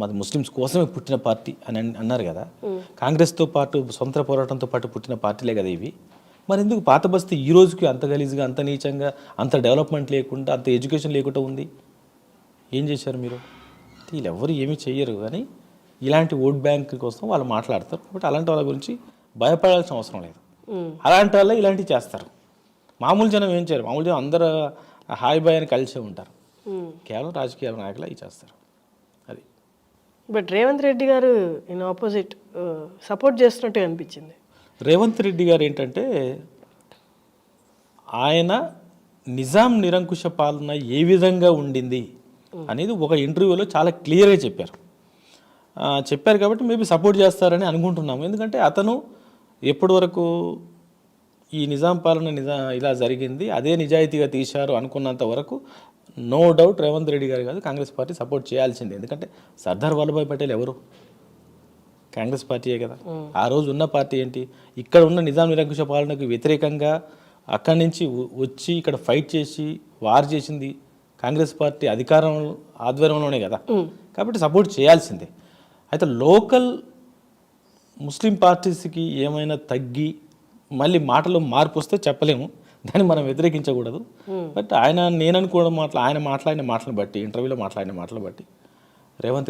మాది ముస్లిమ్స్ కోసమే పుట్టిన పార్టీ అని అన్నారు కదా. కాంగ్రెస్తో పాటు సొంత పోరాటంతో పాటు పుట్టిన పార్టీలే కదా ఇవి. మరి ఎందుకు పాత బస్తీ ఈ రోజుకి అంత గలీజ్గా, అంత నీచంగా, అంత డెవలప్మెంట్ లేకుండా, అంత ఎడ్యుకేషన్ లేకుండా ఉంది? ఏం చేశారు మీరు? వీళ్ళు ఎవరు ఏమీ చెయ్యరు, కానీ ఇలాంటి ఓట్ బ్యాంక్ కోసం వాళ్ళు మాట్లాడతారు. కాబట్టి అలాంటి వాళ్ళ గురించి భయపడాల్సిన అవసరం లేదు. అలాంటి వాళ్ళే ఇలాంటివి చేస్తారు. మామూలు జనం ఏం చేయరు. మామూలు జనం అందరూ హాయ్ బాయ్ అని కలిసే ఉంటారు. కేవలం రాజకీయ నాయకులు అవి చేస్తారు. అది. బట్ రేవంత్ రెడ్డి గారు ఇన్ ఆపోజిట్ సపోర్ట్ చేస్తున్నట్టు అనిపించింది. రేవంత్ రెడ్డి గారు ఏంటంటే, ఆయన నిజాం నిరంకుశ పాలన ఏ విధంగా ఉండింది అనేది ఒక ఇంటర్వ్యూలో చాలా క్లియర్గా చెప్పారు. కాబట్టి మేబీ సపోర్ట్ చేస్తారని అనుకుంటున్నాము. ఎందుకంటే అతను ఎప్పటి వరకు ఈ నిజాం పాలన ఇలా జరిగింది, అదే నిజాయితీగా తీశారు అనుకున్నంత వరకు నో డౌట్ రేవంత్ రెడ్డి గారు కాదు, కాంగ్రెస్ పార్టీ సపోర్ట్ చేయాల్సిందే. ఎందుకంటే సర్దార్ వల్లభాయ్ పటేల్ ఎవరు? కాంగ్రెస్ పార్టీయే కదా. ఆ రోజు ఉన్న పార్టీ ఏంటి? ఇక్కడ ఉన్న నిజాం నిరంకుశ పాలనకు వ్యతిరేకంగా అక్కడి నుంచి వచ్చి ఇక్కడ ఫైట్ చేసి వార్ చేసింది కాంగ్రెస్ పార్టీ అధికారం ఆధ్వర్యంలోనే కదా. కాబట్టి సపోర్ట్ చేయాల్సిందే. అయితే లోకల్ ముస్లిం పార్టీస్కి ఏమైనా తగ్గి మళ్ళీ మాటలో మార్పు వస్తే చెప్పలేము, దాన్ని మనం వ్యతిరేకించకూడదు. బట్ నేను అనుకోవడం ఆయన మాట్లాడిన మాటలను బట్టి, ఇంటర్వ్యూలో మాట్లాడిన మాటలు బట్టి రేవంత్